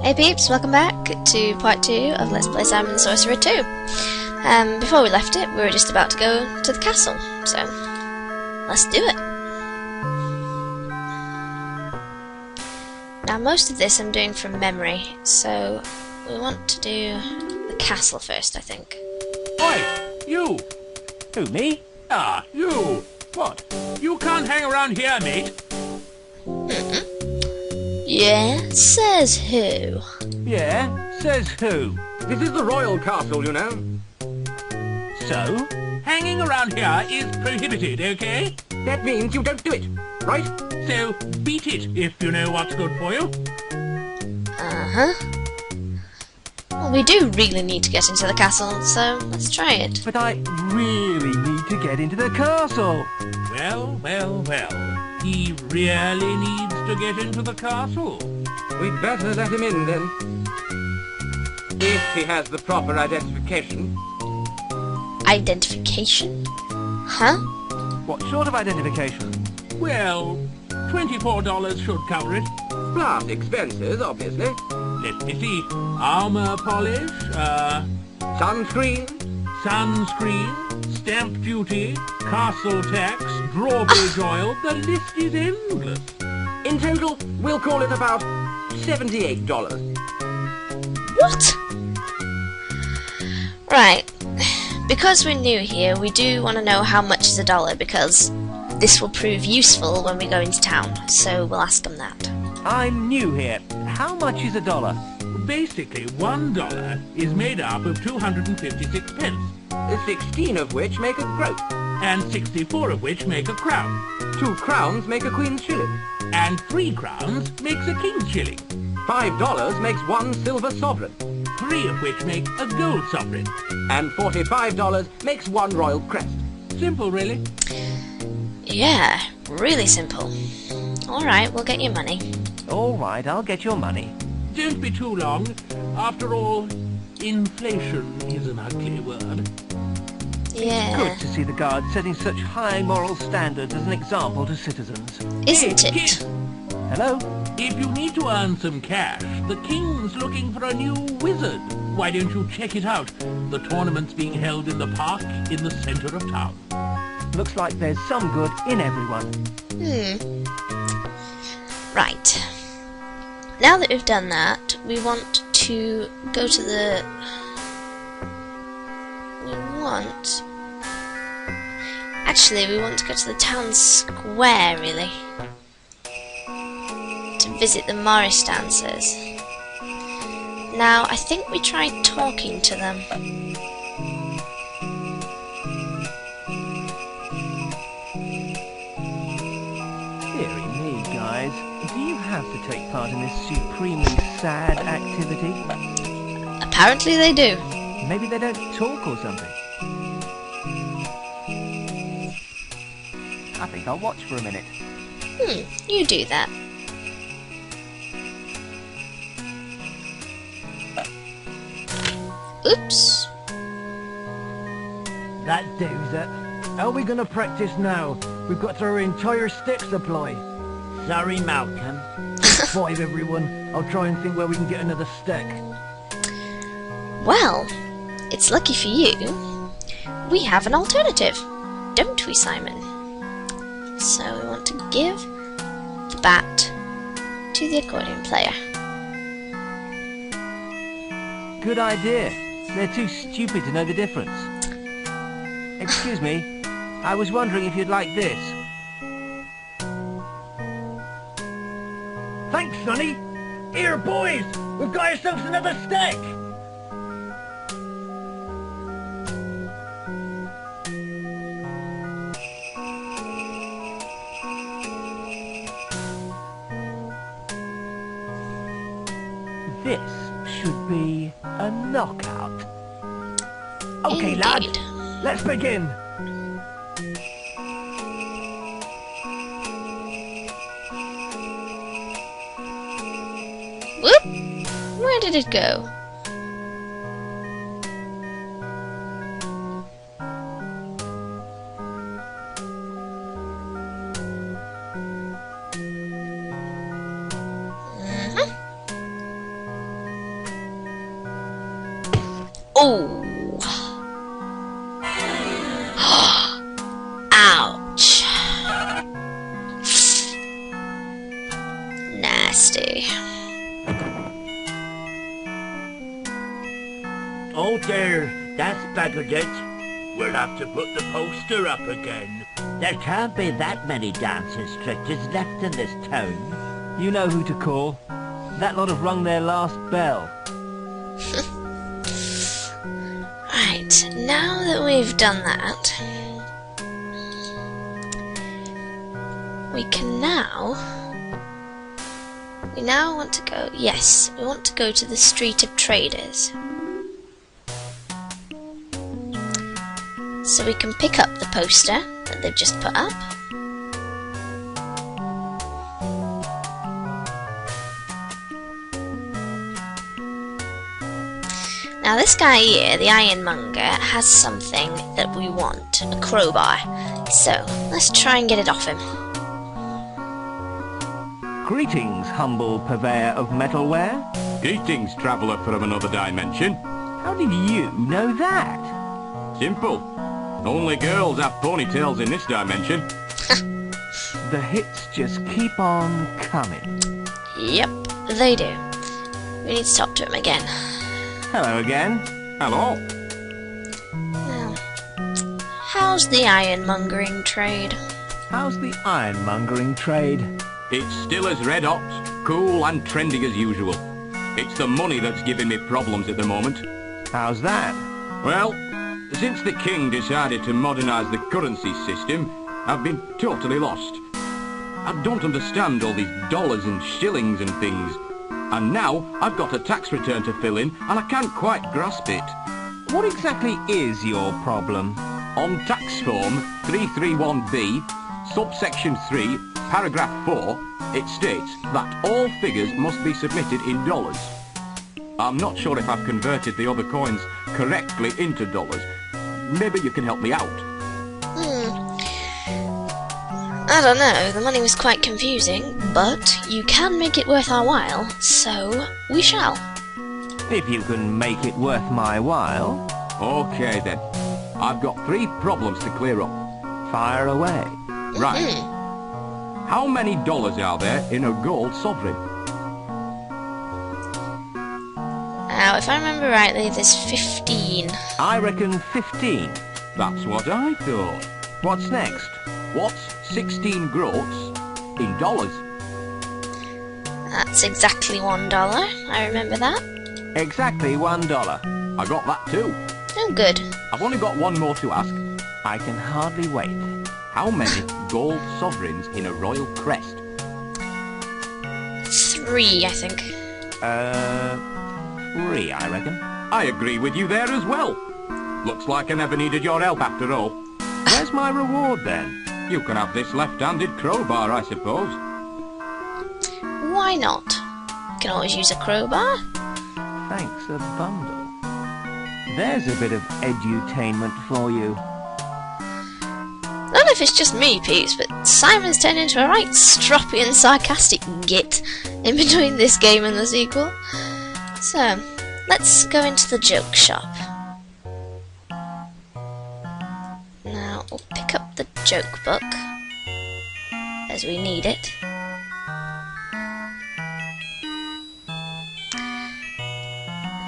Hey peeps, welcome back to part 2 of Let's Play Simon the Sorcerer 2. Before we left it, we were just about to go to the castle, so let's do it. Now most of this I'm doing from memory, so we want to do the castle first, I think. Oi, you! Who, me? Ah, you! What? You can't hang around here, mate. Yeah, says who? Yeah, says who? This is the royal castle, you know. So? Hanging around here is prohibited, okay? That means you don't do it, right? So, beat it if you know what's good for you. Uh-huh. Well, we do really need to get into the castle, so let's try it. But I really need to get into the castle. Well, well, well. He really needs to get into the castle. We'd better let him in, then. If he has the proper identification. Identification? Huh? What sort of identification? Well, $24 should cover it. Plus expenses, obviously. Let me see. Armor polish, sunscreen, stamp duty, castle tax, drawbridge oil. The list is endless. In total, we'll call it about $78. What? Right. Because we're new here, we do want to know how much is a dollar, because this will prove useful when we go into town, so we'll ask them that. I'm new here. How much is a dollar? Basically, $1 is made up of 256 pence. 16 of which make a groat. And 64 of which make a crown. 2 crowns make a queen's shilling. And 3 crowns makes a king's shilling. $5 makes 1 silver sovereign. 3 of which make a gold sovereign. And $45 makes 1 royal crest. Simple, really? Yeah, really simple. Alright, we'll get your money. All right, I'll get your money. Don't be too long. After all, inflation is an ugly word. Yeah. Good to see the guards setting such high moral standards as an example to citizens. Isn't Hey, it? kid, Hello? if you need to earn some cash, the king's looking for a new wizard. Why don't you check it out? The tournament's being held in the park in the centre of town. Looks like there's some good in everyone. Right. Now that we've done that, we want to go to the... Actually, we want to go to the town square, really. To visit the Morris dancers. Now, I think we tried talking to them. Dearie me, guys. Do you have to take part in this supremely sad activity? Apparently they do. Maybe they don't talk or something. I think I'll watch for a minute. You do that. Oops. That does it. How are we going to practice now? We've got our entire stick supply. Sorry, Malcolm. 5 everyone. I'll try and think where we can get another stick. Well, it's lucky for you. We have an alternative, don't we, Simon? So we want to give the bat to the accordion player. Good idea. They're too stupid to know the difference. Excuse me, I was wondering if you'd like this. Thanks, Sonny. Here, boys. We've got ourselves another stick. This should be a knockout. Okay, lad, Indeed. Let's begin. Whoop! Where did it go? Oh! Ouch! Nasty. Oh dear, that's buggered it. We'll have to put the poster up again. There can't be that many dance instructors left in this town. You know who to call. That lot have rung their last bell. Right, now that we've done that, we now want to go, yes, we want to go to the Street of Traders. So we can pick up the poster that they've just put up. Now this guy here, the ironmonger, has something that we want, a crowbar. So, let's try and get it off him. Greetings, humble purveyor of metalware. Greetings, traveller from another dimension. How did you know that? Simple. Only girls have ponytails in this dimension. The hits just keep on coming. Yep, they do. We need to talk to him again. Hello again. Hello. Now, how's the ironmongering trade? How's the ironmongering trade? It's still as red hot, cool and trendy as usual. It's the money that's giving me problems at the moment. How's that? Well, since the king decided to modernise the currency system, I've been totally lost. I don't understand all these dollars and shillings and things. And now I've got a tax return to fill in and I can't quite grasp it. What exactly is your problem? On tax form 331B, subsection 3, paragraph 4, it states that all figures must be submitted in dollars. I'm not sure if I've converted the other coins correctly into dollars. Maybe you can help me out. I don't know, the money was quite confusing, but you can make it worth our while, so we shall. If you can make it worth my while. Okay then. I've got 3 problems to clear up. Fire away. Right. How many dollars are there in a gold sovereign? Now, if I remember rightly, there's 15. I reckon 15. That's what I thought. What's next? What's 16 groats in dollars? That's exactly $1. I remember that. Exactly $1. I got that too. Oh, good. I've only got one more to ask. I can hardly wait. How many gold sovereigns in a royal crest? 3, I think. 3, I reckon. I agree with you there as well. Looks like I never needed your help after all. Where's my reward then? You can have this left-handed crowbar, I suppose. Why not? You can always use a crowbar. Thanks a bundle. There's a bit of edutainment for you. I don't know if it's just me, Peeps, but Simon's turned into a right stroppy and sarcastic git in between this game and the sequel. So, let's go into the joke shop. Now, we'll pick up the joke book, as we need it.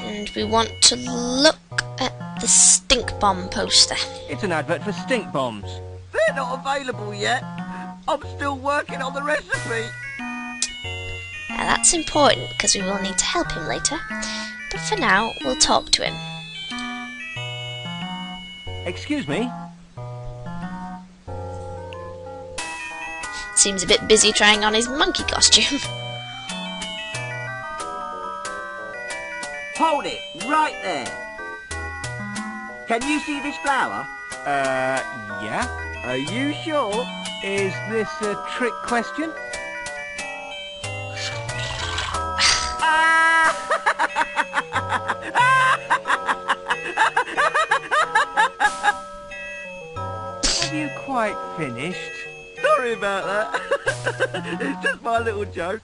And we want to look at the stink bomb poster. It's an advert for stink bombs. They're not available yet. I'm still working on the recipe. Now that's important because we will need to help him later. But for now, we'll talk to him. Excuse me? Seems a bit busy trying on his monkey costume. Hold it, right there. Can you see this flower? Yeah? Are you sure? Is this a trick question? Have you quite finished? Sorry about that. It's just my little joke.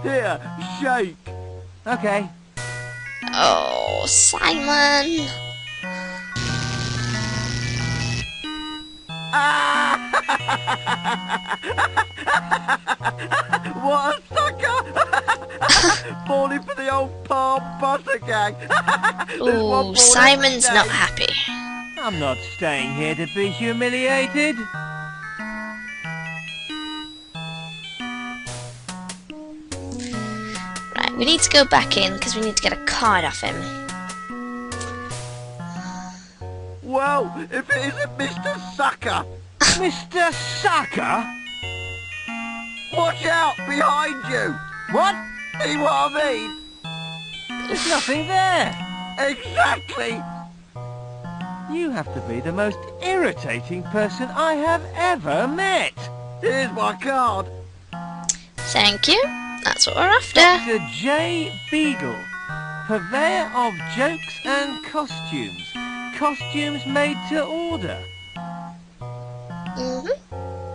Here, shake. Okay. Oh, Simon! What a sucker! Falling for the old palm butter gang. Ooh, Simon's not happy. I'm not staying here to be humiliated. Right, we need to go back in because we need to get a card off him. Well, if it isn't Mr. Sucker. Mr. Sucker? Watch out, behind you. What? See what I mean? There's nothing there. Exactly. You have to be the most irritating person I have ever met. Here's my card. Thank you. That's what we're after. Dr. J. Beagle, purveyor of jokes and costumes. Costumes made to order.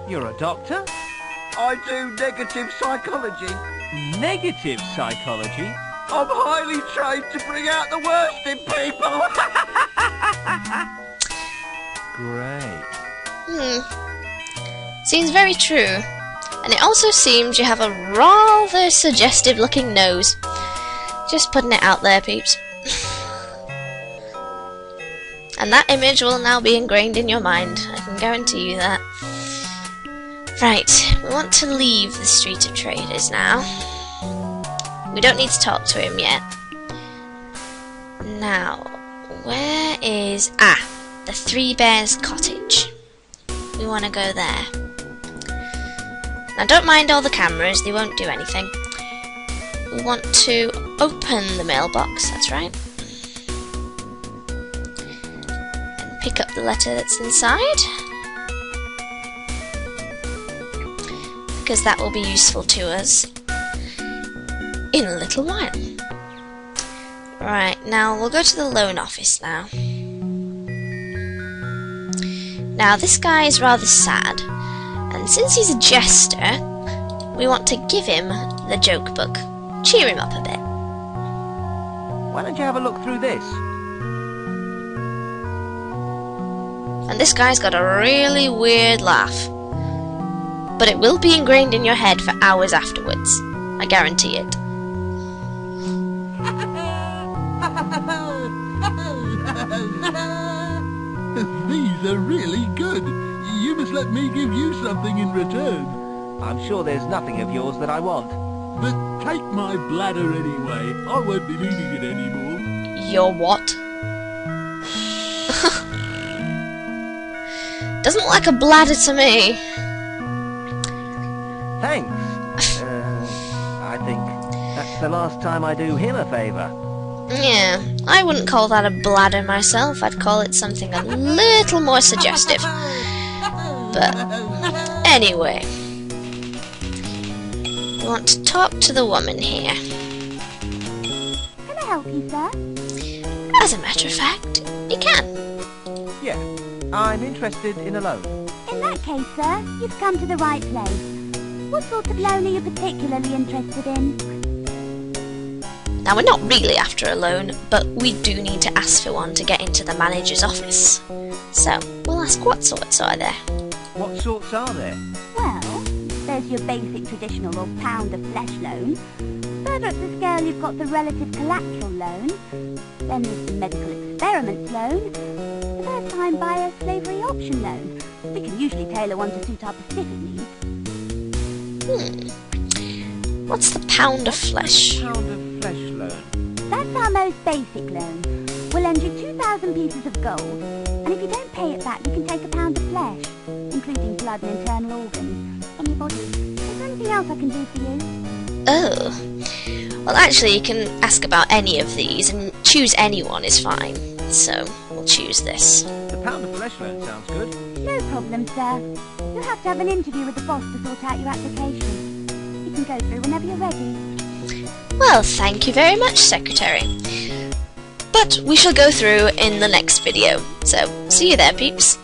You're a doctor? I do negative psychology. Negative psychology? I'm highly trained to bring out the worst in people. Great. Seems very true. And it also seems you have a rather suggestive looking nose. Just putting it out there, peeps. And that image will now be ingrained in your mind. I can guarantee you that. Right, we want to leave the Street of Traders now. We don't need to talk to him yet. Now, where is... the Three Bears cottage. We want to go there. Now don't mind all the cameras, they won't do anything. We want to open the mailbox, that's right. And pick up the letter that's inside. Because that will be useful to us in a little while. Right, now we'll go to the loan office now. Now this guy is rather sad, and since he's a jester, we want to give him the joke book. Cheer him up a bit. Why don't you have a look through this? And this guy's got a really weird laugh. But it will be ingrained in your head for hours afterwards. I guarantee it. These are really good. You must let me give you something in return. I'm sure there's nothing of yours that I want. But take my bladder anyway. I won't be needing it anymore. Your what? Doesn't look like a bladder to me. Thanks. I think that's the last time I do him a favour. Yeah, I wouldn't call that a bladder myself. I'd call it something a little more suggestive. But anyway, we want to talk to the woman here. Can I help you, sir? As a matter of fact, you can. Yeah, I'm interested in a loan. In that case, sir, you've come to the right place. What sort of loan are you particularly interested in? Now, we're not really after a loan, but we do need to ask for one to get into the manager's office. So, we'll ask what sorts are there. What sorts are there? Well, there's your basic traditional or pound of flesh loan. Further up the scale, you've got the relative collateral loan. Then there's the medical experiments loan. The first-time buyer slavery option loan. We can usually tailor one to suit our specific needs. What's the pound of flesh? Pound of flesh loan. That's our most basic loan. We'll lend you 2,000 pieces of gold, and if you don't pay it back, you can take a pound of flesh, including blood and internal organs, from your body. Is there anything else I can do for you? Oh. Well, actually, you can ask about any of these, and choose any one is fine. So, we'll choose this. The pound of flesh loan sounds good. No problem, sir. You'll have to have an interview with the boss to sort out your application. You can go through whenever you're ready. Well, thank you very much, Secretary. But we shall go through in the next video. So, see you there, peeps.